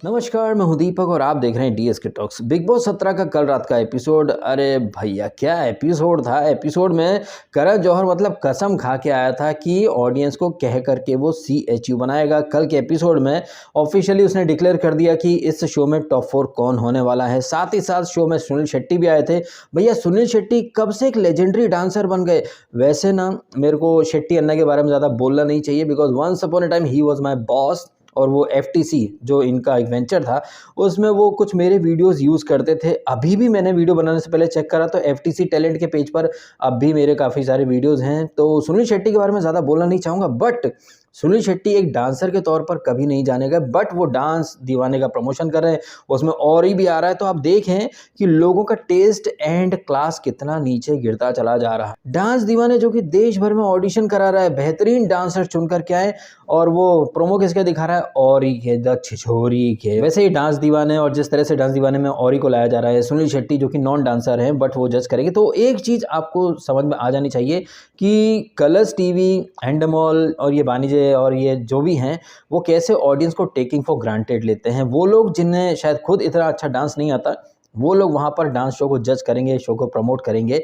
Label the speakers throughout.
Speaker 1: नमस्कार, मैं हूं दीपक और आप देख रहे हैं डीएसके टॉक्स। बिग बॉस 17 का कल रात का एपिसोड, अरे भैया क्या एपिसोड था। एपिसोड में करण जौहर मतलब कसम खा के आया था कि ऑडियंस को कह करके वो CHU बनाएगा। कल के एपिसोड में ऑफिशियली उसने डिक्लेयर कर दिया कि इस शो में टॉप 4 कौन होने वाला है। साथ ही साथ शो में सुनील शेट्टी भी आए थे। भैया सुनील शेट्टी कब से एक लेजेंडरी डांसर बन गए। वैसे ना मेरे को शेट्टी अन्ना के बारे में ज़्यादा बोलना नहीं चाहिए, because once upon a time he was my boss. और वो FTC जो इनका एक वेंचर था उसमें वो कुछ मेरे वीडियोस यूज़ करते थे। अभी भी मैंने वीडियो बनाने से पहले चेक करा तो FTC टैलेंट के पेज पर अब भी मेरे काफ़ी सारे वीडियोस हैं। तो सुनील शेट्टी के बारे में ज़्यादा बोलना नहीं चाहूँगा, बट सुनील शेट्टी एक डांसर के तौर पर कभी नहीं जाने गए, बट वो डांस दीवाने का प्रमोशन कर रहे हैं। उसमें और ही भी आ रहा है, तो आप देखें कि लोगों का टेस्ट एंड क्लास कितना नीचे गिरता चला जा रहा है। डांस दीवाने जो कि देश भर में ऑडिशन करा रहा है, बेहतरीन डांसर चुन कर के आए, और वो प्रोमो किसके दिखा रहा है, औरी के, द छिछोरी के। वैसे ही डांस दीवाने, और जिस तरह से डांस दीवाने में औरी को लाया जा रहा है, सुनील शेट्टी जो कि नॉन डांसर हैं बट वो जज करेंगे। तो एक चीज़ आपको समझ में आ जानी चाहिए कि कलर्स टीवी, एंडमॉल और ये बानीजे और ये जो भी हैं वो कैसे ऑडियंस को टेकिंग फॉर ग्रांटेड लेते हैं। वो लोग जिन्हें शायद खुद इतना अच्छा डांस नहीं आता, वो लोग वहाँ पर डांस शो को जज करेंगे, शो को प्रमोट करेंगे।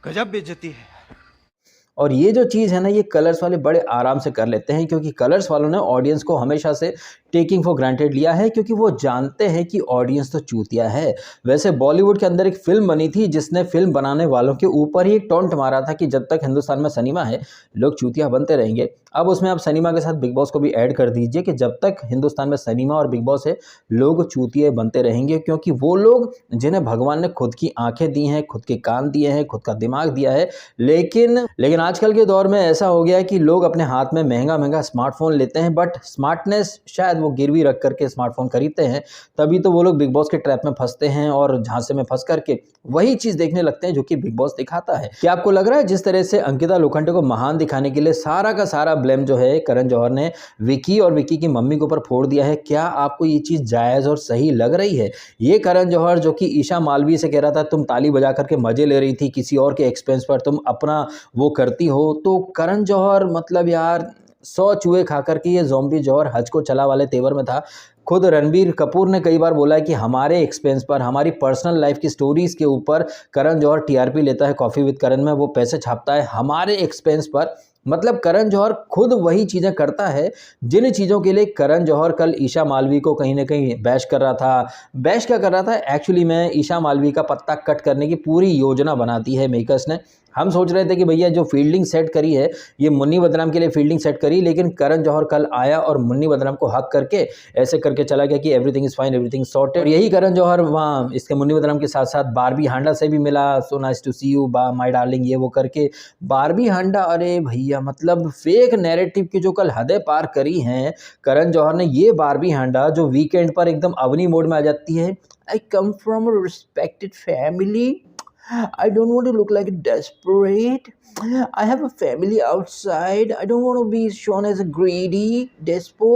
Speaker 2: गजब बेइज्जती है।
Speaker 1: और ये जो चीज़ है ना, ये कलर्स वाले बड़े आराम से कर लेते हैं, क्योंकि कलर्स वालों ने ऑडियंस को हमेशा से टेकिंग फॉर ग्रांटेड लिया है, क्योंकि वो जानते हैं कि ऑडियंस तो चूतिया है। वैसे बॉलीवुड के अंदर एक फिल्म बनी थी जिसने फिल्म बनाने वालों के ऊपर ही एक टॉन्ट मारा था कि जब तक हिंदुस्तान में सिनेमा है लोग चूतिया बनते रहेंगे। अब उसमें आप सिनेमा के साथ बिग बॉस को भी ऐड कर दीजिए कि जब तक हिंदुस्तान में सिनेमा और बिग बॉस है लोग चूतिए बनते रहेंगे, क्योंकि वो लोग जिन्हें भगवान ने खुद की आंखें दी हैं, खुद के कान दिए हैं, खुद का दिमाग दिया है। लेकिन आजकल के दौर में ऐसा हो गया है कि लोग अपने हाथ में महंगा महंगा स्मार्टफोन लेते हैं, बट स्मार्टनेस शायद वो गिरवी रख करके स्मार्टफोन खरीदते हैं। तभी तो वो लोग बिग बॉस के ट्रैप में फंसते हैं और झांसे में फंस करके वही चीज़ देखने लगते हैं जो कि बिग बॉस दिखाता है। क्या आपको लग रहा है जिस तरह से अंकिता लोखंडे को महान दिखाने के लिए सारा का सारा ब्लेम जो है करण जौहर ने विकी और विकी की मम्मी के ऊपर फोड़ दिया है, क्या आपको ये चीज़ जायज़ और सही लग रही है? ये करण जौहर जो कि ईशा मालवी से कह रहा था तुम ताली बजा करके मजे ले रही थी, किसी और के एक्सपेंस पर तुम अपना वो करती हो, तो करण जौहर मतलब यार 100 चूहे खा कर के ये ज़ॉम्बी जौहर हज को चला वाले तेवर में था। खुद रणबीर कपूर ने कई बार बोला है कि हमारे एक्सपेंस पर, हमारी पर्सनल लाइफ की स्टोरीज़ के ऊपर करण जौहर TRP लेता है, कॉफ़ी विद करण में वो पैसे छापता है हमारे एक्सपेंस पर। मतलब करण जौहर खुद वही चीज़ें करता है जिन चीज़ों के लिए करण जौहर कल ईशा मालवी को कहीं ना कहीं बैश कर रहा था। बैश क्या कर रहा था एक्चुअली में, ईशा मालवी का पत्ता कट करने की पूरी योजना बना दी है मेकर्स ने। हम सोच रहे थे कि भैया जो फील्डिंग सेट करी है ये मुन्नी बदनाम के लिए फील्डिंग सेट करी, लेकिन करण जौहर कल आया और मुन्नी बदनाम को हक करके ऐसे करके चला गया कि everything is fine, everything sorted. और यही करण जौहर वहाँ इसके मुन्नी बदनाम के साथ साथ बारबी हांडा से भी मिला, so nice to see you my darling, ये वो करके बारबी हांडा। अरे भैया मतलब फेक नैरेटिव की जो कल हदें पार करी हैं करण जौहर ने, ये बारबी हांडा जो वीकेंड पर एकदम अवनी मोड में आ जाती है, I come from a respected family, I don't want to look like a desperate. I have a family outside. I don't want to be shown as a greedy despo.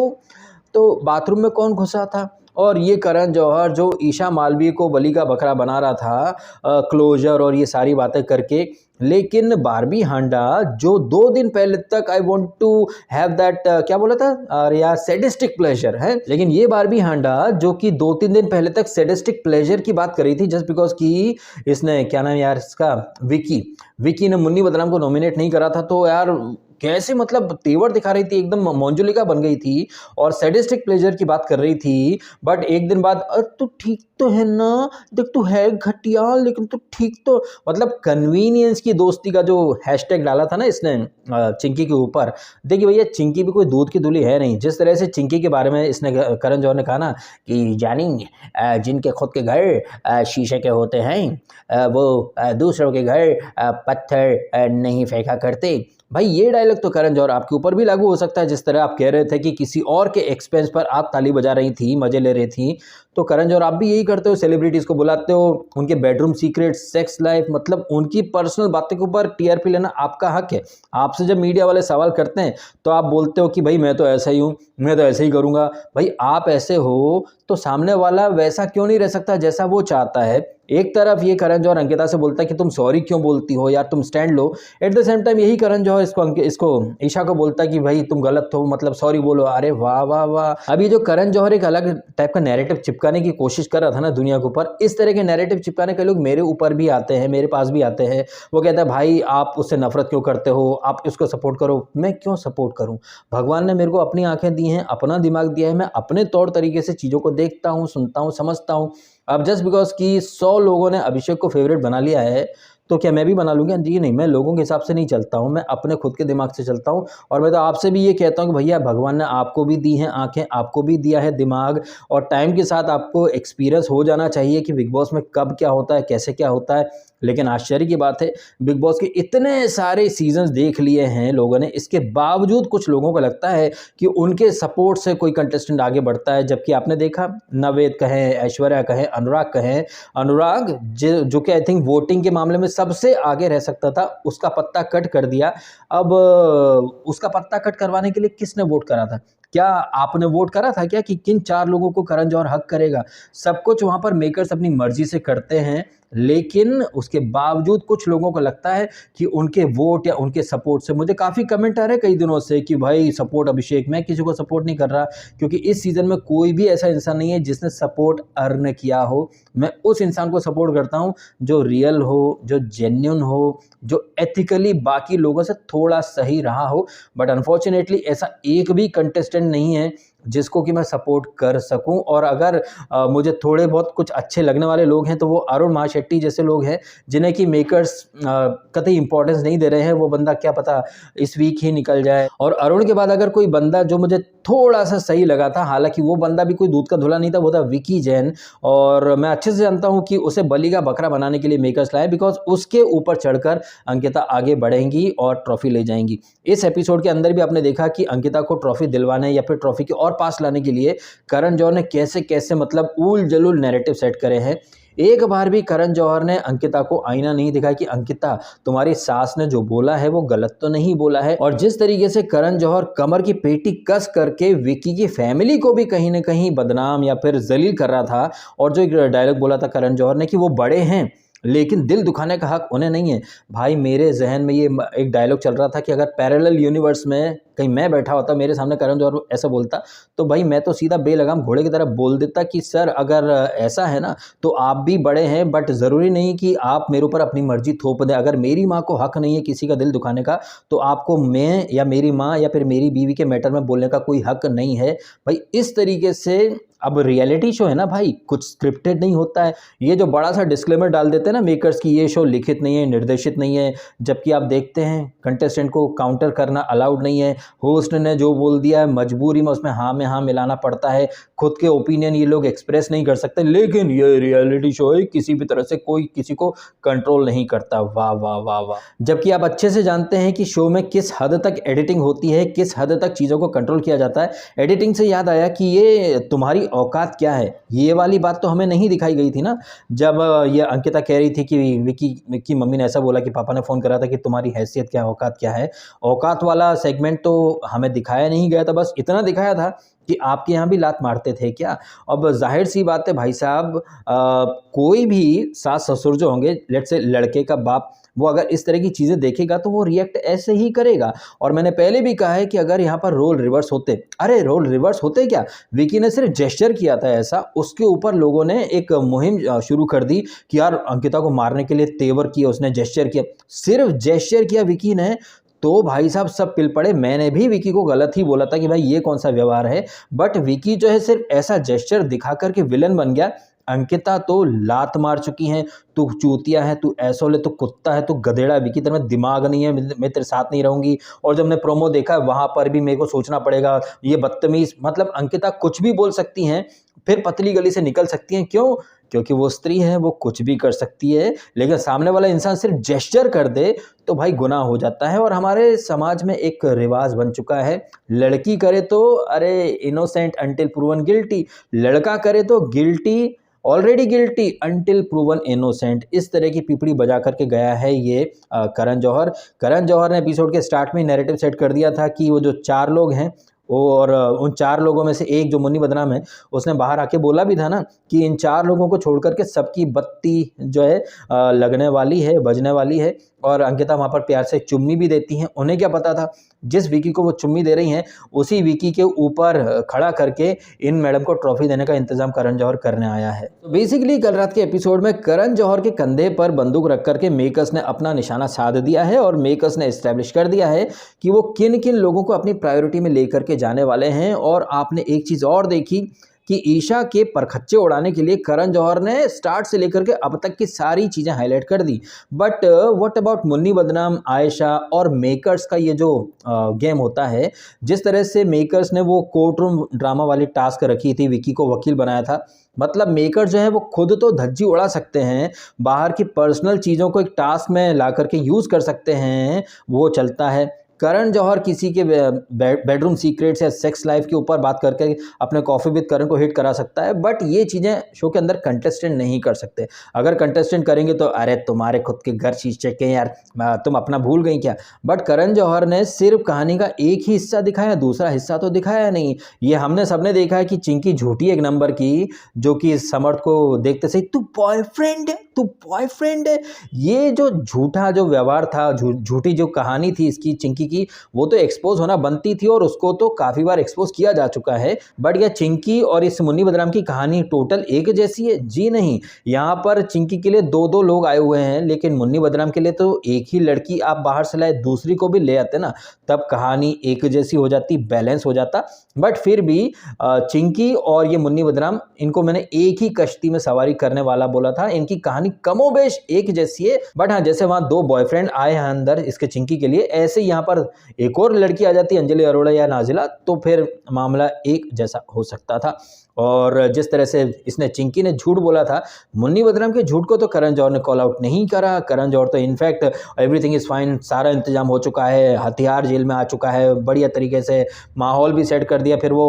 Speaker 1: तो bathroom में कौन घुसा था? और ये करण जौहर जो ईशा मालवी को बलि का बकरा बना रहा था क्लोजर और ये सारी बातें करके, लेकिन बारबी हांडा जो 2 दिन पहले तक I want to have that क्या बोला था, अरे यार सैडिस्टिक प्लेजर है, लेकिन ये बारबी हांडा जो कि 2-3 दिन पहले तक सैडिस्टिक प्लेजर की बात कर रही थी जस्ट बिकॉज कि इसने क्या नाम यार इसका, विकी ने मुन्नी बदनाम को नॉमिनेट नहीं करा था। तो यार कैसे मतलब तेवर दिखा रही थी, एकदम मंजुलिका बन गई थी और सैडिस्टिक प्लेजर की बात कर रही थी। बट एक दिन बाद तू ठीक तो है ना, देख तू है घटिया लेकिन तू ठीक तो, मतलब कन्वीनियंस की दोस्ती का जो हैशटैग डाला था ना इसने चिंकी के ऊपर। देखिए भैया चिंकी भी कोई दूध की धुली है नहीं। जिस तरह से चिंकी के बारे में इसने करण जौहर ने कहा ना कि जानी जिनके खुद के घर शीशे के होते हैं वो दूसरों के घर पत्थर नहीं फेंका करते। भाई ये डायलॉग तो करण जौहर आपके ऊपर भी लागू हो सकता है। जिस तरह आप कह रहे थे कि किसी और के एक्सपेंस पर आप ताली बजा रही थी, मजे ले रही थी, तो करण जौहर आप भी यही करते हो, सेलिब्रिटीज़ को बुलाते हो, उनके बेडरूम सीक्रेट, सेक्स लाइफ, मतलब उनकी पर्सनल बातें के ऊपर TRP लेना आपका हक है। आपसे जब मीडिया वाले सवाल करते हैं तो आप बोलते हो कि भाई मैं तो ऐसा ही हूँ, मैं तो ऐसे ही करूँगा। भाई आप ऐसे हो तो सामने वाला वैसा क्यों नहीं रह सकता जैसा वो चाहता है। एक तरफ ये करण जौहर अंकिता से बोलता है कि तुम सॉरी क्यों बोलती हो यार, तुम stand low. At the same time यही करण जौहर इसको ईशा को बोलता है कि भाई तुम गलत हो, मतलब सॉरी बोलो। अरे वाह वाह वाह। अभी जो करण जौहर एक अलग टाइप का नैरेटिव चिपकाने की कोशिश कर रहा था ना दुनिया के ऊपर, इस तरह के नैरेटिव चिपकाने के लोग मेरे ऊपर भी आते हैं, मेरे पास भी आते हैं। वो कहता है भाई आप उससे नफरत क्यों करते हो, आप इसको सपोर्ट करो। मैं क्यों सपोर्ट करूं? भगवान ने मेरे को अपनी आंखें दी हैं, अपना दिमाग दिया है, मैं अपने तौर तरीके से चीज़ों को देखता हूँ, सुनता हूँ, समझता हूँ। अब जस्ट बिकॉज कि 100 लोगों ने अभिषेक को फेवरेट बना लिया है तो क्या मैं भी बना लूँगा? जी नहीं, मैं लोगों के हिसाब से नहीं चलता हूँ, मैं अपने खुद के दिमाग से चलता हूँ। और मैं तो आपसे भी ये कहता हूँ कि भैया भगवान ने आपको भी दी हैं आँखें, आपको भी दिया है दिमाग, और टाइम के साथ आपको एक्सपीरियंस हो जाना चाहिए कि बिग बॉस में कब क्या होता है, कैसे क्या होता है। लेकिन आश्चर्य की बात है, बिग बॉस के इतने सारे सीजन्स देख लिए हैं लोगों ने, इसके बावजूद कुछ लोगों को लगता है कि उनके सपोर्ट से कोई कंटेस्टेंट आगे बढ़ता है। जबकि आपने देखा नवेद कहें, ऐश्वर्या कहें, अनुराग कहें, अनुराग जो कि आई थिंक वोटिंग के मामले में सबसे आगे रह सकता था, उसका पत्ता कट कर दिया। अब उसका पत्ता कट करवाने के लिए किसने वोट करा था? क्या आपने वोट करा था क्या कि किन 4 लोगों को करण जौहर हक करेगा? सब कुछ वहाँ पर मेकर्स अपनी मर्जी से करते हैं, लेकिन उसके बावजूद कुछ लोगों को लगता है कि उनके वोट या उनके सपोर्ट से, मुझे काफ़ी कमेंट आ रहे हैं कई दिनों से कि भाई सपोर्ट अभिषेक। मैं किसी को सपोर्ट नहीं कर रहा, क्योंकि इस सीज़न में कोई भी ऐसा इंसान नहीं है जिसने सपोर्ट अर्न किया हो। मैं उस इंसान को सपोर्ट करता हूँ जो रियल हो, जो जेन्युइन हो, जो एथिकली बाकी लोगों से थोड़ा सही रहा हो। बट अनफॉर्चुनेटली ऐसा एक भी कंटेस्टेंट नहीं है जिसको कि मैं सपोर्ट कर सकूं। और अगर मुझे थोड़े बहुत कुछ अच्छे लगने वाले लोग हैं तो वो अरुण महाशेट्टी जैसे लोग हैं, जिन्हें कि मेकर्स कतई इंपॉर्टेंस नहीं दे रहे हैं। वो बंदा क्या पता इस वीक ही निकल जाए। और अरुण के बाद अगर कोई बंदा जो मुझे थोड़ा सा सही लगा था, हालांकि वो बंदा भी कोई दूध का धुला नहीं था, वो था विकी जैन। और मैं अच्छे से जानता हूं कि उसे बलि का बकरा बनाने के लिए मेकर्स लाए, बिकॉज उसके ऊपर चढ़कर अंकिता आगे बढ़ेंगी और ट्रॉफी ले जाएंगी। इस एपिसोड के अंदर भी आपने देखा कि अंकिता को ट्रॉफी दिलवाने या फिर ट्रॉफी के और पास लाने के लिए करण जौहर ने कैसे कैसे मतलब ऊल जलूल नैरेटिव सेट करे हैं। एक बार भी करण जौहर ने अंकिता को आईना नहीं दिखाया कि अंकिता तुम्हारी सास ने जो बोला है वो गलत तो नहीं बोला है। और जिस तरीके से करण जौहर कमर की पेटी कस करके विकी की फैमिली को भी कहीं ना कहीं बदनाम या फिर जलील कर रहा था, और जो एक डायलॉग बोला था करण जौहर ने कि वो बड़े हैं लेकिन दिल दुखाने का हक उन्हें नहीं है। भाई मेरे जहन में ये एक डायलॉग चल रहा था कि अगर पैरेलल यूनिवर्स में कहीं मैं बैठा होता, मेरे सामने करण जौहर ऐसा बोलता, तो भाई मैं तो सीधा बेलगाम घोड़े की तरह बोल देता कि सर अगर ऐसा है ना तो आप भी बड़े हैं, बट ज़रूरी नहीं कि आप मेरे ऊपर अपनी मर्जी थोप दें। अगर मेरी माँ को हक नहीं है किसी का दिल दुखाने का, तो आपको मैं या मेरी माँ या फिर मेरी बीवी के मैटर में बोलने का कोई हक नहीं है। भाई इस तरीके से अब रियलिटी शो है ना भाई, कुछ स्क्रिप्टेड नहीं होता है। ये जो बड़ा सा डिस्क्लेमर डाल देते हैं ना मेकर्स की ये शो लिखित नहीं है, निर्देशित नहीं है, जबकि आप देखते हैं कंटेस्टेंट को काउंटर करना अलाउड नहीं है। होस्ट ने जो बोल दिया है मजबूरी में उसमें हाँ में हाँ मिलाना पड़ता है। खुद के ओपिनियन ये लोग एक्सप्रेस नहीं कर सकते, लेकिन ये रियलिटी शो है, किसी भी तरह से कोई किसी को कंट्रोल नहीं करता। वाह वाह वाह वाह। जबकि आप अच्छे से जानते हैं कि शो में किस हद तक एडिटिंग होती है, किस हद तक चीज़ों को कंट्रोल किया जाता है। एडिटिंग से याद आया कि ये तुम्हारी औकात क्या है, ये वाली बात तो हमें नहीं दिखाई गई थी ना, जब ये अंकिता कह रही थी कि विकी की मम्मी ने ऐसा बोला कि पापा ने फ़ोन करा था कि तुम्हारी हैसियत क्या है, औकात क्या है। औकात वाला सेगमेंट तो हमें दिखाया नहीं गया था, बस इतना दिखाया था कि आपके यहाँ भी लात मारते थे क्या। अब जाहिर सी बात है भाई साहब, कोई भी सास ससुर जो होंगे, लेट्स से लड़के का बाप, वो अगर इस तरह की चीज़ें देखेगा तो वो रिएक्ट ऐसे ही करेगा। और मैंने पहले भी कहा है कि अगर यहाँ पर रोल रिवर्स होते, अरे रोल रिवर्स होते क्या, विकी ने सिर्फ जेस्चर किया था ऐसा, उसके ऊपर लोगों ने एक मुहिम शुरू कर दी कि यार अंकिता को मारने के लिए तेवर किया, उसने जेस्चर किया, सिर्फ जेस्चर किया विकी ने, तो भाई साहब सब पिल पड़े। मैंने भी विकी को गलत ही बोला था कि भाई ये कौन सा व्यवहार है, बट विकी जो है सिर्फ ऐसा जेस्चर दिखा करके विलन बन गया। अंकिता तो लात मार चुकी हैं, तू चूतिया है, तू ऐसोले, तू कुत्ता है, तू गधेड़ा, विकी तेरे में दिमाग नहीं है, मैं तेरे साथ नहीं रहूंगी। और जब मैंने प्रोमो देखा वहां पर भी मेरे को सोचना पड़ेगा, ये बदतमीज, मतलब अंकिता कुछ भी बोल सकती हैं, फिर पतली गली से निकल सकती हैं। क्यों? क्योंकि वो स्त्री है, वो कुछ भी कर सकती है। लेकिन सामने वाला इंसान सिर्फ जेस्चर कर दे तो भाई गुनाह हो जाता है। और हमारे समाज में एक रिवाज बन चुका है, लड़की करे तो अरे इनोसेंट अंटिल प्रूवन गिल्टी, लड़का करे तो guilty already guilty until proven innocent. इस तरह की पीपड़ी बजा करके गया है ये करण जौहर। करण जौहर ने एपिसोड के स्टार्ट में नैरेटिव सेट कर दिया था कि वो जो 4 लोग हैं और उन 4 लोगों में से एक जो मुन्नी बदनाम है, उसने बाहर आके बोला भी था ना कि इन 4 लोगों को छोड़ कर के सबकी बत्ती जो है लगने वाली है, बजने वाली है। और अंकिता वहाँ पर प्यार से चुम्मी भी देती हैं। उन्हें क्या पता था, जिस विकी को वो चुम्मी दे रही हैं, उसी विकी के ऊपर खड़ा करके इन मैडम को ट्रॉफी देने का इंतज़ाम करण जौहर करने आया है। तो बेसिकली कल रात के एपिसोड में करण जौहर के कंधे पर बंदूक रख कर के मेकर्स ने अपना निशाना साध दिया है और मेकर्स ने एस्टैब्लिश कर दिया है कि वो किन-किन लोगों को अपनी प्रायोरिटी में लेकर के जाने वाले हैं। और आपने एक चीज़ और देखी कि ईशा के परखच्चे उड़ाने के लिए करण जौहर ने स्टार्ट से लेकर के अब तक की सारी चीज़ें हाईलाइट कर दी। बट व्हाट अबाउट मुन्नी बदनाम, आयशा और मेकर्स का ये जो गेम होता है, जिस तरह से मेकर्स ने वो कोर्ट रूम ड्रामा वाली टास्क रखी थी, विकी को वकील बनाया था। मतलब मेकर जो है वो खुद तो धज्जी उड़ा सकते हैं, बाहर की पर्सनल चीज़ों को एक टास्क में ला करके यूज़ कर सकते हैं, वो चलता है। करण जौहर किसी के बेडरूम सीक्रेट्स या सेक्स लाइफ के ऊपर बात करके अपने कॉफ़ी विद करण को हिट करा सकता है, बट ये चीज़ें शो के अंदर कंटेस्टेंट नहीं कर सकते। अगर कंटेस्टेंट करेंगे तो अरे तुम्हारे खुद के घर शीशे के यार, तुम अपना भूल गई क्या। बट करण जौहर ने सिर्फ कहानी का एक ही हिस्सा दिखाया, दूसरा हिस्सा तो दिखाया नहीं। ये हमने सबने देखा है कि चिंकी झूठी एक नंबर की, जो कि समर्थ को देखते से तू बॉयफ्रेंड है, तू बॉयफ्रेंड है, ये जो झूठा जो व्यवहार था, झूठी जो कहानी थी इसकी चिंकी की, वो तो एक्सपोज होना बनती थी और उसको तो काफ़ी बार एक्सपोज किया जा चुका है। बट यह चिंकी और इस मुन्नी बदनाम की कहानी टोटल एक जैसी है? जी नहीं। यहाँ पर चिंकी के लिए 2-2 लोग आए हुए हैं, लेकिन मुन्नी बदनाम के लिए तो एक ही लड़की आप बाहर से लाए, दूसरी को भी ले आते ना, तब कहानी एक जैसी हो जाती, बैलेंस हो जाता। बट फिर भी चिंकी और ये मुन्नी बदनाम, इनको मैंने एक ही कश्ती में सवारी करने वाला बोला था। इनकी कहानी कमोबेश एक जैसी है। बट हाँ, जैसे वहाँ 2 बॉयफ्रेंड आए हैं अंदर इसके चिंकी के लिए, ऐसे यहाँ पर एक और लड़की आ जाती, अंजलि अरोड़ा या नाजिला, तो फिर मामला एक जैसा हो सकता था। और जिस तरह से इसने चिंकी ने झूठ बोला था, मुन्नी बदनाम के झूठ को तो करण जौहर ने कॉल आउट नहीं करा। करण जौहर तो इनफैक्ट एवरीथिंग इज़ फाइन, सारा इंतजाम हो चुका है, हथियार जेल में आ चुका है, बढ़िया तरीके से माहौल भी सेट कर दिया। फिर वो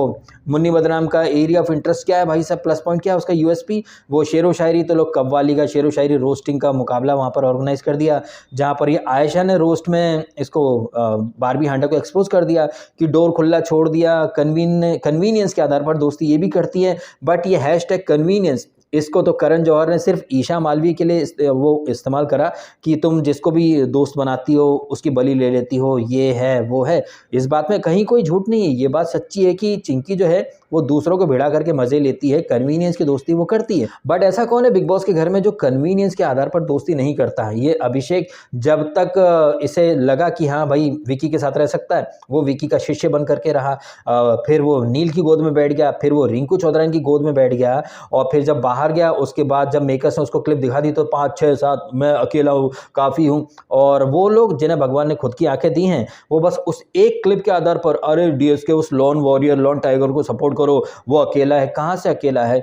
Speaker 1: मुन्नी बदनाम का एरिया ऑफ इंटरेस्ट क्या है भाई साहब, प्लस पॉइंट क्या है उसका, यूएसपी, वो शेरो शायरी, तो लोग कव्वाली का शेरो शायरी रोस्टिंग का मुकाबला वहाँ पर ऑर्गेनाइज कर दिया, जहाँ पर ये आयशा ने रोस्ट में इसको बारबी हांडा को एक्सपोज कर दिया कि डोर खुला छोड़ दिया, कन्वीनियंस के आधार पर दोस्ती ये भी करती है। बट ये हैशटैग कन्वीनियंस, इसको तो करण जौहर ने सिर्फ ईशा मालवी के लिए वो इस्तेमाल करा कि तुम जिसको भी दोस्त बनाती हो उसकी बलि ले लेती हो, ये है वो है। इस बात में कहीं कोई झूठ नहीं है, ये बात सच्ची है कि चिंकी जो है वो दूसरों को भिड़ा करके मजे लेती है, कन्वीनियंस की दोस्ती वो करती है। बट ऐसा कौन है बिग बॉस के घर में जो कन्वीनियंस के आधार पर दोस्ती नहीं करता है? ये अभिषेक जब तक इसे लगा कि हाँ भाई विकी के साथ रह सकता है, वो विकी का शिष्य बन करके रहा। फिर वो नील की गोद में बैठ गया, फिर वो रिंकू चौधरी की गोद में बैठ गया, और फिर जब बाहर गया उसके बाद जब मेकर्स ने उसको क्लिप दिखा दी तो 5, 6, 7 मैं अकेला हूँ, काफ़ी हूँ। और वो लोग जिन्हें भगवान ने खुद की आंखें दी हैं, वो बस उस एक क्लिप के आधार पर अरे डीएस के उस लॉन वॉरियर, लॉन टाइगर को सपोर्ट करो, वो अकेला है। कहाँ से अकेला है?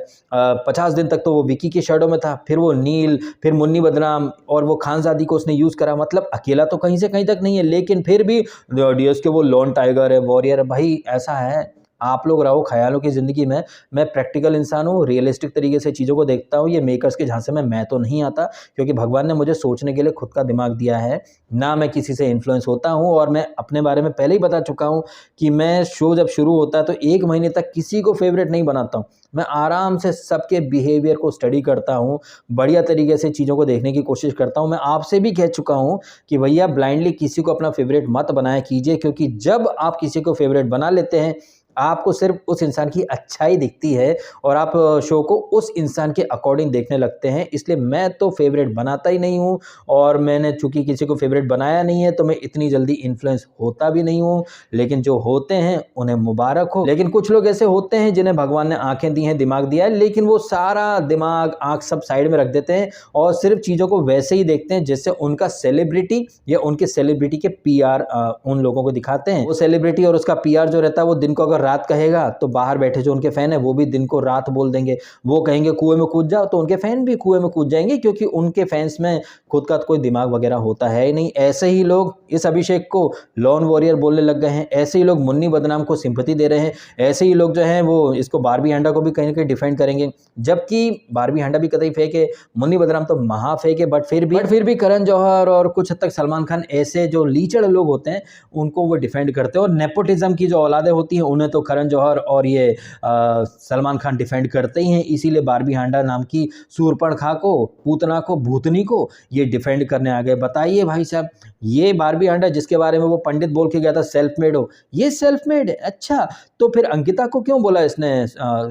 Speaker 1: 50 दिन तक तो वो विकी के शैडो में था, फिर वो नील, फिर मुन्नी बदनाम, और वो खानजादी को उसने यूज़ करा। मतलब अकेला तो कहीं से कहीं तक नहीं है, लेकिन फिर भी डीएस के वो लॉन टाइगर है, वॉरियर है। भाई ऐसा है, आप लोग रहो ख्यालों की ज़िंदगी में। मैं प्रैक्टिकल इंसान हूँ, रियलिस्टिक तरीके से चीज़ों को देखता हूँ। ये मेकर्स के झांसे में मैं तो नहीं आता, क्योंकि भगवान ने मुझे सोचने के लिए खुद का दिमाग दिया है, ना मैं किसी से इन्फ्लुएंस होता हूँ। और मैं अपने बारे में पहले ही बता चुका हूँ कि मैं शो जब शुरू होता है तो 1 महीने तक किसी को फेवरेट नहीं बनाता हूँ। मैं आराम से सबके बिहेवियर को स्टडी करता हूँ, बढ़िया तरीके से चीज़ों को देखने की कोशिश करता हूँ। मैं आपसे भी कह चुका हूँ कि भैया ब्लाइंडली किसी को अपना फेवरेट मत बनाया कीजिए, क्योंकि जब आप किसी को फेवरेट बना लेते हैं, आपको सिर्फ उस इंसान की अच्छाई दिखती है और आप शो को उस इंसान के अकॉर्डिंग देखने लगते हैं। इसलिए मैं तो फेवरेट बनाता ही नहीं हूँ, और मैंने चूंकि किसी को फेवरेट बनाया नहीं है तो मैं इतनी जल्दी इन्फ्लुएंस होता भी नहीं हूँ। लेकिन जो होते हैं उन्हें मुबारक हो। लेकिन कुछ लोग ऐसे होते हैं जिन्हें भगवान ने आंखें दी हैं, दिमाग दिया है, लेकिन वो सारा दिमाग आंख सब साइड में रख देते हैं और सिर्फ चीज़ों को वैसे ही देखते हैं जैसे उनका सेलिब्रिटी या उनके सेलिब्रिटी के पीआर उन लोगों को दिखाते हैं। वो सेलिब्रिटी और उसका पीआर जो रहता है, वो दिन को अगर रात कहेगा तो बाहर बैठे जो उनके फ़ैन हैं वो भी दिन को रात बोल देंगे। वो कहेंगे कुएँ में कूद जाओ तो उनके फ़ैन भी कुएँ में कूद जाएँगे, क्योंकि उनके फैन्स में खुद का कोई दिमाग वगैरह होता है ही नहीं। ऐसे ही लोग इस अभिषेक को लॉन वॉरियर बोलने लग गए हैं, ऐसे ही लोग मुन्नी बदनाम को सिंपैथी दे रहे हैं, ऐसे ही लोग जो हैं वो इसको बारबी हांडा को भी कहीं न कहीं डिफेंड करेंगे। जबकि बारबी हांडा भी कतई फेक है, मुन्नी बदनाम तो महा फेक है, बट फिर भी करण जौहर और कुछ हद तक सलमान खान ऐसे जो लीचड़ लोग होते हैं उनको वो डिफेंड करते हैं। और नेपोटिज्म की जो औलादें होती हैं उन्हें तो करण जौहर और ये सलमान खान डिफेंड करते ही हैं। इसीलिए बारबी हांडा नाम की सूरपणखा को, पूतना को, भूतनी को ये डिफेंड करने आ गए। बताइए भाई साहब, ये बारबी हांडा जिसके बारे में वो पंडित बोल के गया था सेल्फ मेड हो, ये सेल्फ मेड है। अच्छा, तो फिर अंकिता को क्यों बोला इसने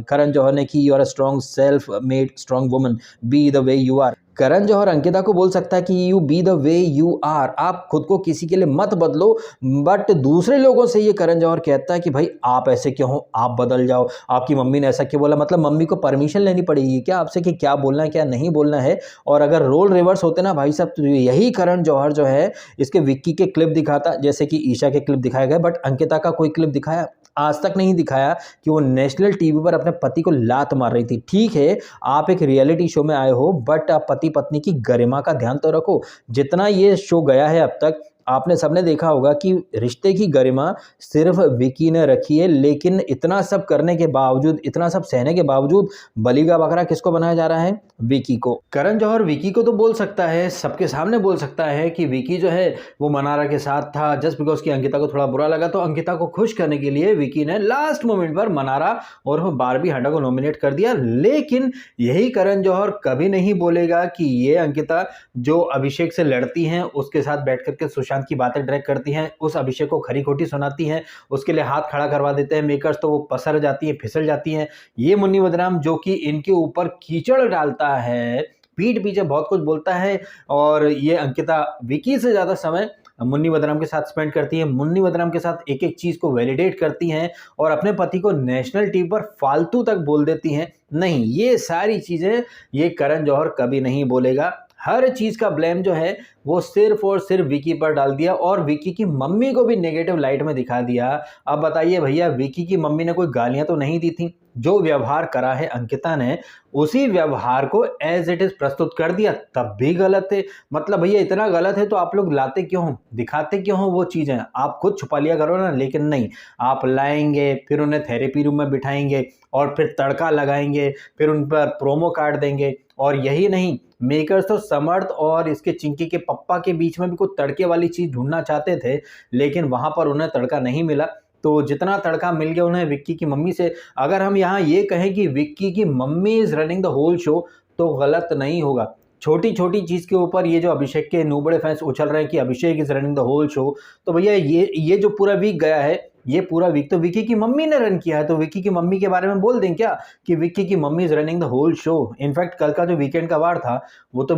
Speaker 1: करण जौहर ने कि you are a strong self made strong woman, be the way you are. Karan Johar Ankita को बोल सकता है कि you be the way you are, आप खुद को किसी के लिए मत बदलो, बट दूसरे लोगों से ये करण जौहर कहता है कि भाई आप ऐसे क्यों हो, आप बदल जाओ, आपकी मम्मी ने ऐसा क्यों बोला। मतलब मम्मी को परमिशन लेनी पड़ेगी क्या आपसे कि क्या बोलना है क्या नहीं बोलना है। और अगर रोल रिवर्स होते ना भाई साहब, तो यही करण जौहर जो है इसके विक्की के क्लिप दिखाता, जैसे कि ईशा के क्लिप दिखाए गए, बट अंकिता का कोई क्लिप दिखाया आज तक नहीं दिखाया कि वो नेशनल टीवी पर अपने पति को लात मार रही थी। ठीक है, आप एक रियलिटी शो में आए हो, बट आप पति पत्नी की गरिमा का ध्यान तो रखो। जितना ये शो गया है अब तक, आपने सबने देखा होगा कि रिश्ते की गरिमा सिर्फ विकी ने रखी है, लेकिन इतना सब करने के बावजूद, इतना सब सहने के बावजूद बलि का बकरा किसको बनाया जा रहा है? विकी को। करण जौहर विकी को तो बोल सकता है, सबके सामने बोल सकता है कि विकी जो है वो मनारा के साथ था, जस्ट बिकॉज की अंकिता को थोड़ा बुरा लगा, तो अंकिता को खुश करने के लिए विकी ने लास्ट मोमेंट पर मनारा और बारबी हांडा को नॉमिनेट कर दिया। लेकिन यही करण जौहर कभी नहीं बोलेगा कि ये अंकिता जो अभिषेक से लड़ती हैं उसके साथ बैठ करके सुशांत की बातें डायरेक्ट करती हैं, उस अभिषेक को खरी खोटी सुनाती हैं, उसके लिए हाथ खड़ा करवा देते हैं मेकर्स, तो वो पसर जाती है, फिसल जाती हैं। ये मुन्नी बदनाम जो कि इनके ऊपर कीचड़ डालता है, पीठ पीछे बहुत कुछ बोलता है, और ये अंकिता विकी से ज़्यादा समय मुन्नी बदनाम के साथ स्पेंड करती है, मुन्नी बदनाम के साथ एक एक चीज़ को वैलिडेट करती हैं और अपने पति को नेशनल टीवी पर फालतू तक बोल देती हैं। नहीं, ये सारी चीज़ें ये करण जौहर कभी नहीं बोलेगा। हर चीज़ का ब्लेम जो है वो सिर्फ और सिर्फ विकी पर डाल दिया, और विकी की मम्मी को भी नेगेटिव लाइट में दिखा दिया। अब बताइए भैया, विकी की मम्मी ने कोई गालियां तो नहीं दी थी? जो व्यवहार करा है अंकिता ने, उसी व्यवहार को एज इट इज प्रस्तुत कर दिया, तब भी गलत है। मतलब भैया इतना गलत है तो आप लोग लाते क्यों हो, दिखाते क्यों हो वो चीज़ें? आप खुद छुपा लिया करो ना, लेकिन नहीं, आप लाएंगे, फिर उन्हें थेरेपी रूम में बिठाएंगे और फिर तड़का लगाएंगे, फिर उन पर प्रोमो कार्ड देंगे। और यही नहीं, मेकर्स तो समर्थ और इसके चिंकी के पप्पा के बीच में भी कोई तड़के वाली चीज़ ढूंढना चाहते थे, लेकिन वहाँ पर उन्हें तड़का नहीं मिला। तो जितना तड़का मिल गया उन्हें विक्की की मम्मी से। अगर हम यहाँ ये कहें कि विक्की की mummy is running the whole show, तो गलत नहीं होगा। छोटी छोटी चीज़ के ऊपर ये जो अभिषेक के नूबड़े फैंस उछल रहे हैं कि Abhishek is running the whole show, तो भैया ये जो पूरा वीक गया है, ये पूरा वीक तो विक्की की मम्मी ने रन किया है। तो विक्की की मम्मी के बारे में बोल दें क्या कि विक्की की mummy is running the whole show? In fact कल का जो वीकेंड का वार था वो तो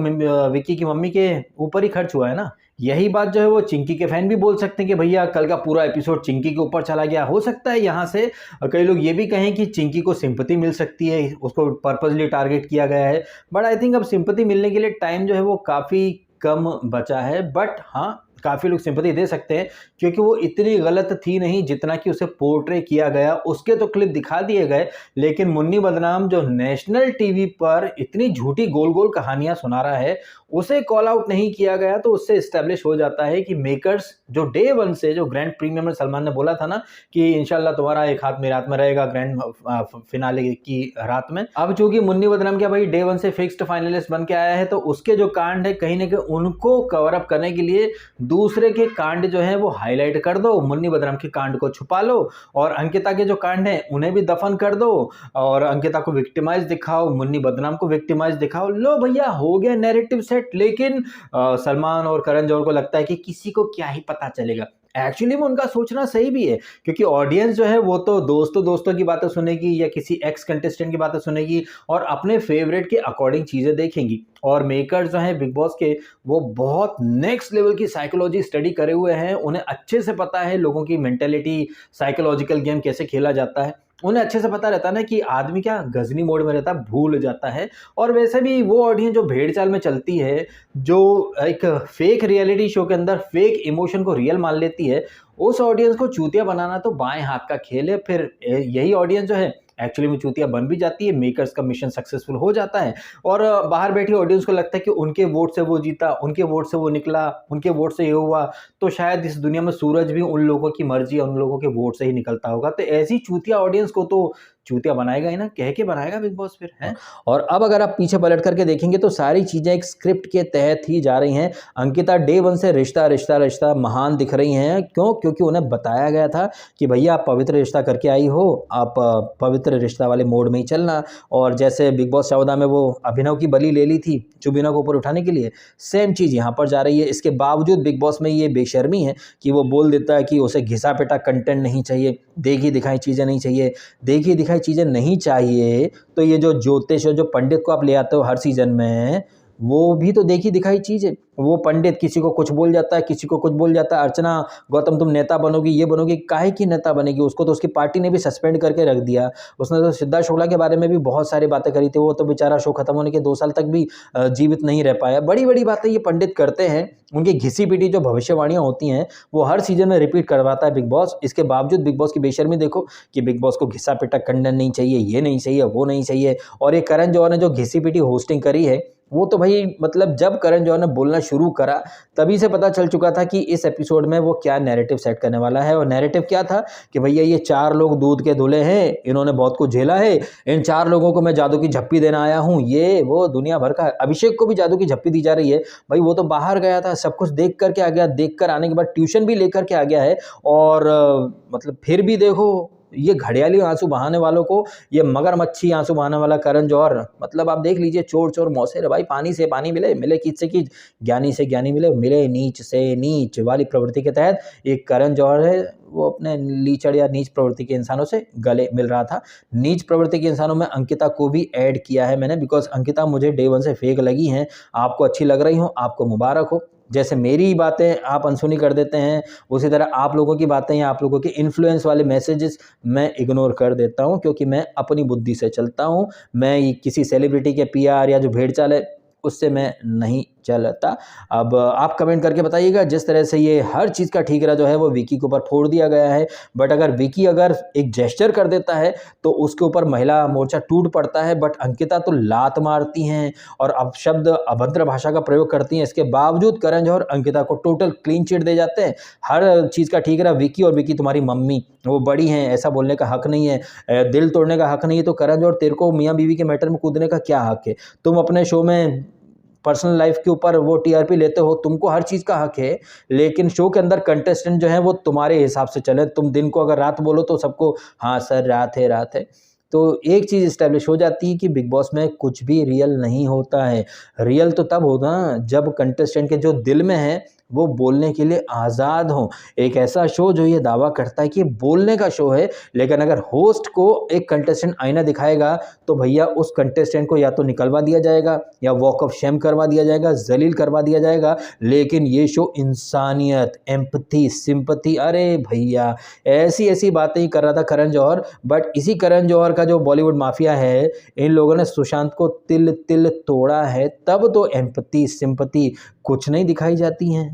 Speaker 1: विक्की की मम्मी के ऊपर ही खर्च हुआ है ना। यही बात जो है वो चिंकी के फैन भी बोल सकते हैं कि भैया कल का पूरा एपिसोड चिंकी के ऊपर चला गया। हो सकता है यहाँ से कई लोग ये भी कहें कि चिंकी को सिंपैथी मिल सकती है, उसको पर्पसली टारगेट किया गया है, बट आई थिंक अब सिंपैथी मिलने के लिए टाइम जो है वो काफ़ी कम बचा है। बट हाँ, काफ़ी लोग सिंपैथी दे सकते हैं क्योंकि वो इतनी गलत थी नहीं जितना कि उसे पोर्ट्रे किया गया। उसके तो क्लिप दिखा दिए गए, लेकिन मुन्नी बदनाम जो नेशनल टीवी पर इतनी झूठी गोल गोल कहानियां सुना रहा है, उसे कॉल आउट नहीं किया गया। तो उससे इस्टेब्लिश हो जाता है कि मेकर्स जो डे वन से, जो ग्रैंड प्रीमियम में सलमान ने बोला था ना कि इंशाल्लाह तुम्हारा एक हाथ मेरे हाथ में रहेगा ग्रैंड फिनाले की रात में, अब चूंकि मुन्नी बदनाम क्या भाई डे वन से फिक्स्ड फाइनलिस्ट बन के आया है, तो उसके जो कांड है कहीं ना कहीं उनको कवर अप करने के लिए दूसरे के कांड जो है वो हाईलाइट कर दो, मुन्नी बदनाम के कांड को छुपा लो, और अंकिता के जो कांड है उन्हें भी दफन कर दो, और अंकिता को विक्टिमाइज दिखाओ, मुन्नी बदनाम को विक्टिमाइज दिखाओ। लो भैया, हो गया नैरेटिव सेट। लेकिन सलमान और करण जौहर को लगता है कि किसी को क्या ही पता चलेगा। एक्चुअली में उनका सोचना सही भी है, क्योंकि ऑडियंस जो है वो तो दोस्तों की बातें सुनेगी या किसी एक्स कंटेस्टेंट की बातें सुनेगी और अपने फेवरेट के अकॉर्डिंग चीज़ें देखेंगी। और मेकर्स जो हैं बिग बॉस के, वो बहुत नेक्स्ट लेवल की साइकोलॉजी स्टडी करे हुए हैं। उन्हें अच्छे से पता है लोगों की मेंटेलिटी, साइकोलॉजिकल गेम कैसे खेला जाता है। उन्हें अच्छे से पता रहता है ना कि आदमी क्या गजनी मोड में रहता है, भूल जाता है। और वैसे भी वो ऑडियंस जो भेड़ चाल में चलती है, जो एक फेक रियलिटी शो के अंदर फेक इमोशन को रियल मान लेती है, उस ऑडियंस को चूतिया बनाना तो बाएं हाथ का खेल है। फिर यही ऑडियंस जो है एक्चुअली में चूतिया बन भी जाती है, मेकर्स का मिशन सक्सेसफुल हो जाता है। और बाहर बैठी ऑडियंस को लगता है कि उनके वोट से वो जीता, उनके वोट से वो निकला, उनके वोट से ये हुआ, तो शायद इस दुनिया में सूरज भी उन लोगों की मर्जी या उन लोगों के वोट से ही निकलता होगा। तो ऐसी चूतिया ऑडियंस को तो चूतिया बनाएगा ही ना, कह के बनाएगा बिग बॉस फिर है। और अब अगर आप पीछे पलट करके देखेंगे तो सारी चीजें एक स्क्रिप्ट के तहत ही जा रही हैं। अंकिता डे वन से रिश्ता रिश्ता रिश्ता महान दिख रही हैं। क्यों? क्योंकि उन्हें बताया गया था कि भैया आप पवित्र रिश्ता करके आई हो, आप पवित्र रिश्ता वाले मोड में ही चलना। और जैसे बिग बॉस 14 में वो अभिनव की बलि ले ली थी चुबिना को ऊपर उठाने के लिए, सेम चीज़ यहाँ पर जा रही है। इसके बावजूद बिग बॉस में ये बेशर्मी है कि वो बोल देता है कि उसे घिसा पिटा कंटेंट नहीं चाहिए, देखी दिखाई चीज़ें नहीं चाहिए। देखी दिखाई चीज़ें नहीं चाहिए तो ये जो ज्योतिष और जो पंडित को आप ले आते हो हर सीजन में, वो भी तो देखी दिखाई चीज़ है। वो पंडित किसी को कुछ बोल जाता है, किसी को कुछ बोल जाता है, अर्चना गौतम तुम नेता बनोगी, ये बनोगी, काहे की नेता बनेगी? उसको तो उसकी पार्टी ने भी सस्पेंड करके रख दिया। उसने तो सिद्धार्थ शुक्ला के बारे में भी बहुत सारी बातें करी थी, वो तो बेचारा शो खत्म होने के 2 साल तक भी जीवित नहीं रह पाया। बड़ी बड़ी बातें ये पंडित करते हैं। उनकी घिसी पिटी जो भविष्यवाणियाँ होती हैं वो हर सीजन में रिपीट करवाता है बिग बॉस। इसके बावजूद बिग बॉस की बेशर्मी देखो कि बिग बॉस को घिसा पिटा कंटेंट नहीं चाहिए, ये नहीं चाहिए, वो नहीं चाहिए। और ये करण जौहर ने जो घिसी पिटी होस्टिंग करी है, वो तो भाई मतलब जब करण जौहर ने बोलना शुरू करा तभी से पता चल चुका था कि इस एपिसोड में वो क्या नैरेटिव सेट करने वाला है। और नैरेटिव क्या था कि भैया ये 4 लोग दूध के धुले हैं, इन्होंने बहुत कुछ झेला है, इन 4 लोगों को मैं जादू की झप्पी देना आया हूँ, ये वो दुनिया भर का। अभिषेक को भी जादू की झप्पी दी जा रही है। भाई वो तो बाहर गया था, सब कुछ देख करके आ गया, देख कर आने के बाद ट्यूशन भी लेकर के आ गया है। और मतलब फिर भी देखो ये घड़ियाली आंसू बहाने वालों को, ये मगरमच्छी आंसू बहाने वाला करण जौहर, मतलब आप देख लीजिए, चोर चोर मौसेर। भाई पानी से पानी मिले, मिले कीच से कीच, ज्ञानी से ज्ञानी मिले, मिले नीच से नीच वाली प्रवृत्ति के तहत एक करण जौहर है, वो अपने लीचड़ या नीच प्रवृत्ति के इंसानों से गले मिल रहा था। नीच प्रवृत्ति के इंसानों में अंकिता को भी ऐड किया है मैंने, बिकॉज अंकिता मुझे डे वन से फेक लगी हैं। आपको अच्छी लग रही हो, आपको मुबारक हो। जैसे मेरी बातें आप अनसुनी कर देते हैं, उसी तरह आप लोगों की बातें या आप लोगों के इन्फ्लुएंस वाले मैसेजेस मैं इग्नोर कर देता हूं, क्योंकि मैं अपनी बुद्धि से चलता हूं। मैं किसी सेलिब्रिटी के पीआर या जो भेड़चाल है उससे मैं नहीं चलता। अब आप कमेंट करके बताइएगा, जिस तरह से ये हर चीज़ का ठीकरा जो है वो विकी के ऊपर फोड़ दिया गया है। बट अगर विकी अगर एक जेस्चर कर देता है तो उसके ऊपर महिला मोर्चा टूट पड़ता है। बट अंकिता तो लात मारती हैं और अपशब्द अभद्र भाषा का प्रयोग करती हैं। इसके बावजूद करण जौहर अंकिता को टोटल क्लीन चिट दे जाते हैं। हर चीज़ का ठीकरा विकी, और विकी तुम्हारी मम्मी, वो बड़ी हैं, ऐसा बोलने का हक नहीं है, दिल तोड़ने का हक नहीं है। तो करण जौहर तेरे को मियाँ बीवी के मैटर में कूदने का क्या हक है? तुम अपने शो में पर्सनल लाइफ के ऊपर वो टीआरपी लेते हो, तुमको हर चीज़ का हक है, लेकिन शो के अंदर कंटेस्टेंट जो है वो तुम्हारे हिसाब से चले। तुम दिन को अगर रात बोलो तो सबको हाँ सर रात है रात है। तो एक चीज़ इस्टेब्लिश हो जाती है कि बिग बॉस में कुछ भी रियल नहीं होता है। रियल तो तब होगा जब कंटेस्टेंट के जो दिल में है वो बोलने के लिए आज़ाद हों। एक ऐसा शो जो ये दावा करता है कि बोलने का शो है, लेकिन अगर होस्ट को एक कंटेस्टेंट आईना दिखाएगा तो भैया उस कंटेस्टेंट को या तो निकलवा दिया जाएगा या वॉक ऑफ शेम करवा दिया जाएगा, जलील करवा दिया जाएगा। लेकिन ये शो इंसानियत, एम्पथी, सिंपथी, अरे भैया ऐसी ऐसी बातें ही कर रहा था करण जौहर। बट इसी करण जौहर का जो बॉलीवुड माफिया है, इन लोगों ने सुशांत को तिल तिल तोड़ा है। तब तो एम्पथी, सिंपथी कुछ नहीं दिखाई जाती हैं।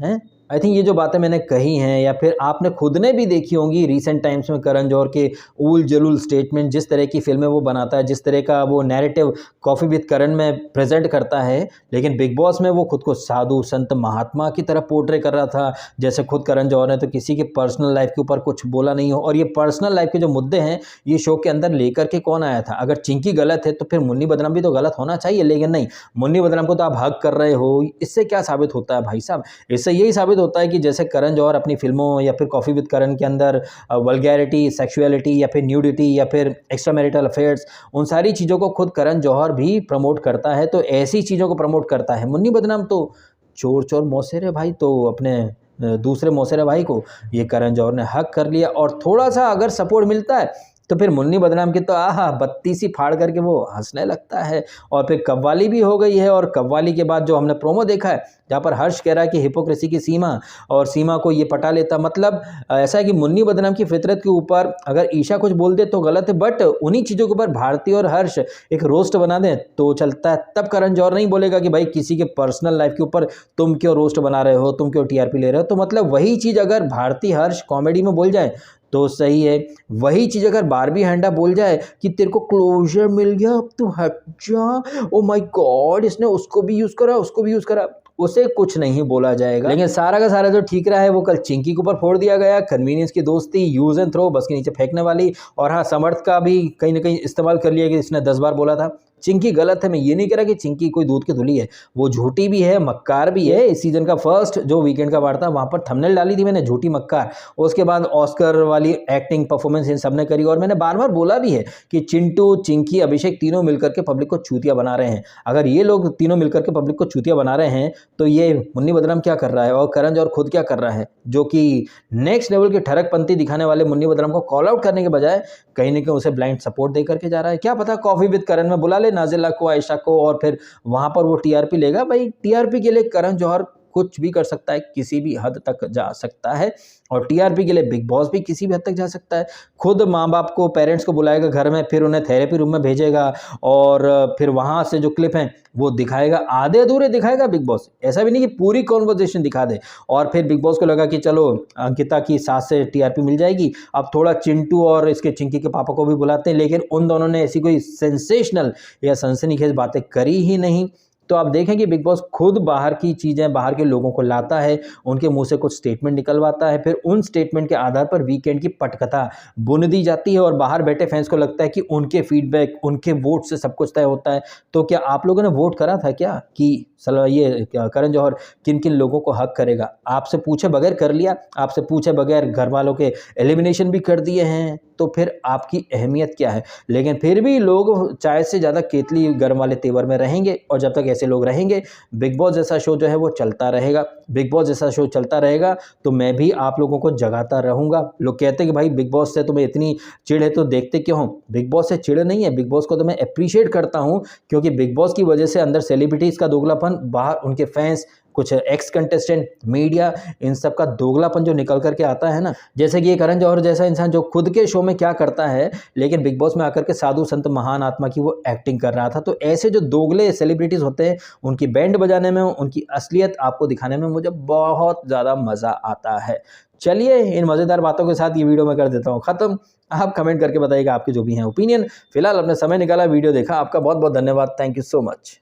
Speaker 1: आई थिंक ये जो बातें मैंने कही हैं या फिर आपने खुद ने भी देखी होंगी रिसेंट टाइम्स में, करण जौहर के ऊल जलूल स्टेटमेंट, जिस तरह की फिल्में वो बनाता है, जिस तरह का वो नैरेटिव कॉफ़ी विद करण में प्रेजेंट करता है, लेकिन बिग बॉस में वो खुद को साधु संत महात्मा की तरह पोर्ट्रे कर रहा था। जैसे खुद करण जौहर ने तो किसी के पर्सनल लाइफ के ऊपर कुछ बोला नहीं हो। और ये पर्सनल लाइफ के जो मुद्दे हैं ये शो के अंदर लेकर के कौन आया था? अगर चिंकी गलत है तो फिर मुन्नी बदनाम भी तो गलत होना चाहिए, लेकिन नहीं, मुन्नी बदनाम को तो आप हक कर रहे हो। इससे क्या साबित होता है भाई साहब? इससे यही साबित होता है कि जैसे करण जौहर अपनी फिल्मों या फिर कॉफ़ी विद करण के अंदर वल्गैरिटी, सेक्सुअलिटी या फिर न्यूडिटी या फिर एक्स्ट्रा मैरिटल अफेयर्स, उन सारी चीज़ों को खुद करण जौहर भी प्रमोट करता है। तो ऐसी चीज़ों को प्रमोट करता है। मुन्नी बदनाम तो चोर चोर मौसेरे भाई, तो अपने दूसरे मौसेरे भाई को ये करण जौहर ने हक कर लिया। और थोड़ा सा अगर सपोर्ट मिलता है तो फिर मुन्नी बदनाम की तो आहा बत्ती सी फाड़ करके वो हंसने लगता है। और फिर कव्वाली भी हो गई है, और कव्वाली के बाद जो हमने प्रोमो देखा है जहाँ पर हर्ष कह रहा है कि हिपोक्रेसी की सीमा, और सीमा को ये पटा लेता। मतलब ऐसा है कि मुन्नी बदनाम की फितरत के ऊपर अगर ईशा कुछ बोल दे तो गलत है, बट उन्हीं चीज़ों के ऊपर भारती और हर्ष एक रोस्ट बना दें तो चलता है। तब करण जौहर नहीं बोलेगा कि भाई किसी के पर्सनल लाइफ के ऊपर तुम क्यों रोस्ट बना रहे हो, तुम क्यों टीआरपी ले रहे हो। तो मतलब वही चीज़ अगर भारती हर्ष कॉमेडी में बोल जाए तो सही है। वही चीज़ अगर बारबी हैंडा बोल जाए कि तेरे को क्लोजर मिल गया, अब तू हट जा, ओ माय गॉड इसने उसको भी यूज़ करा, उसको भी यूज़ करा, उसे कुछ नहीं बोला जाएगा। लेकिन सारा का सारा जो ठीक रहा है वो कल चिंकी के ऊपर फोड़ दिया गया। कन्वीनियंस की दोस्ती, यूज एंड थ्रो, बस के नीचे फेंकने वाली। और हाँ, समर्थ का भी कहीं ना कहीं इस्तेमाल कर लिया कि इसने 10 बार बोला था। चिंकी गलत है, मैं ये नहीं कह रहा कि चिंकी कोई दूध की धुली है, वो झूठी भी है, मक्कार भी है। इस सीजन का फर्स्ट जो वीकेंड का वार था वहां पर थंबनेल डाली थी मैंने, झूठी मक्कार। उसके बाद ऑस्कर वाली एक्टिंग परफॉर्मेंस इन सबने करी। और मैंने बार बार बोला भी है कि चिंटू, चिंकी, अभिषेक तीनों मिलकर के पब्लिक को चूतिया बना रहे हैं। अगर ये लोग तीनों मिलकर के पब्लिक को चूतिया बना रहे हैं तो ये मुन्नी बदनाम क्या कर रहा है, और करण जौहर खुद क्या कर रहा है, जो कि नेक्स्ट लेवल की ठरकपंती दिखाने वाले मुन्नी बदनाम को कॉल आउट करने के बजाय कहीं ना कहीं उसे ब्लाइंड सपोर्ट दे करके जा रहा है। क्या पता कॉफी विद करण में बुला ले नाजिला को, आयशा को, और फिर वहां पर वो टीआरपी लेगा। भाई टीआरपी के लिए करण जौहर कुछ भी कर सकता है, किसी भी हद तक जा सकता है। और टीआरपी के लिए बिग बॉस भी किसी भी हद तक जा सकता है। खुद माँ बाप को, पेरेंट्स को बुलाएगा घर में, फिर उन्हें थेरेपी रूम में भेजेगा, और फिर वहां से जो क्लिप हैं वो दिखाएगा, आधे अधूरे दिखाएगा बिग बॉस। ऐसा भी नहीं कि पूरी कॉन्वर्जेशन दिखा दे। और फिर बिग बॉस को लगा कि चलो अंकिता की सास से टीआरपी मिल जाएगी, अब थोड़ा चिंटू और इसके चिंकी के पापा को भी बुलाते हैं। लेकिन उन दोनों ने ऐसी कोई सेंसेशनल या सनसनीखेज बातें करी ही नहीं। तो आप देखें कि बिग बॉस खुद बाहर की चीज़ें, बाहर के लोगों को लाता है, उनके मुंह से कुछ स्टेटमेंट निकलवाता है, फिर उन स्टेटमेंट के आधार पर वीकेंड की पटकथा बुन दी जाती है। और बाहर बैठे फैंस को लगता है कि उनके फीडबैक, उनके वोट से सब कुछ तय होता है। तो क्या आप लोगों ने वोट करा था क्या कि ये करण जौहर किन किन लोगों को हक करेगा? आपसे पूछे बगैर कर लिया, आपसे पूछे बगैर घर वालों के एलिमिनेशन भी कर दिए हैं, तो फिर आपकी अहमियत क्या है? लेकिन फिर भी लोग चाय से ज़्यादा केतली गर्म वाले तेवर में रहेंगे। और जब तक ऐसे लोग रहेंगे, बिग बॉस जैसा शो जो है वो चलता रहेगा। बिग बॉस जैसा शो चलता रहेगा तो मैं भी आप लोगों को जगाता रहूँगा। लोग कहते हैं कि भाई बिग बॉस से तुम्हें इतनी चिढ़ है तो देखते क्यों हो? बिग बॉस से चिढ़ नहीं है, बिग बॉस को तो मैं अप्रिशिएट करता हूँ, क्योंकि बिग बॉस की वजह से अंदर सेलिब्रिटीज़ का दोगलापन, बाहर उनके फैंस, कुछ एक्स कंटेस्टेंट, मीडिया, इन सब का दोगलापन जो निकल करके आता है ना। जैसे कि ये करण जौहर जैसा इंसान जो खुद के शो में क्या करता है, लेकिन बिग बॉस में आकर के साधु संत महान आत्मा की वो एक्टिंग कर रहा था। तो ऐसे जो दोगले सेलिब्रिटीज होते हैं, उनकी बैंड बजाने में, उनकी असलियत आपको दिखाने में मुझे बहुत ज़्यादा मज़ा आता है। चलिए, इन मज़ेदार बातों के साथ ये वीडियो मैं कर देता हूँ ख़त्म। आप कमेंट करके बताइएगा आपके जो भी हैं ओपिनियन। फिलहाल अपने समय निकाला, वीडियो देखा, आपका बहुत बहुत धन्यवाद। Thank you so much.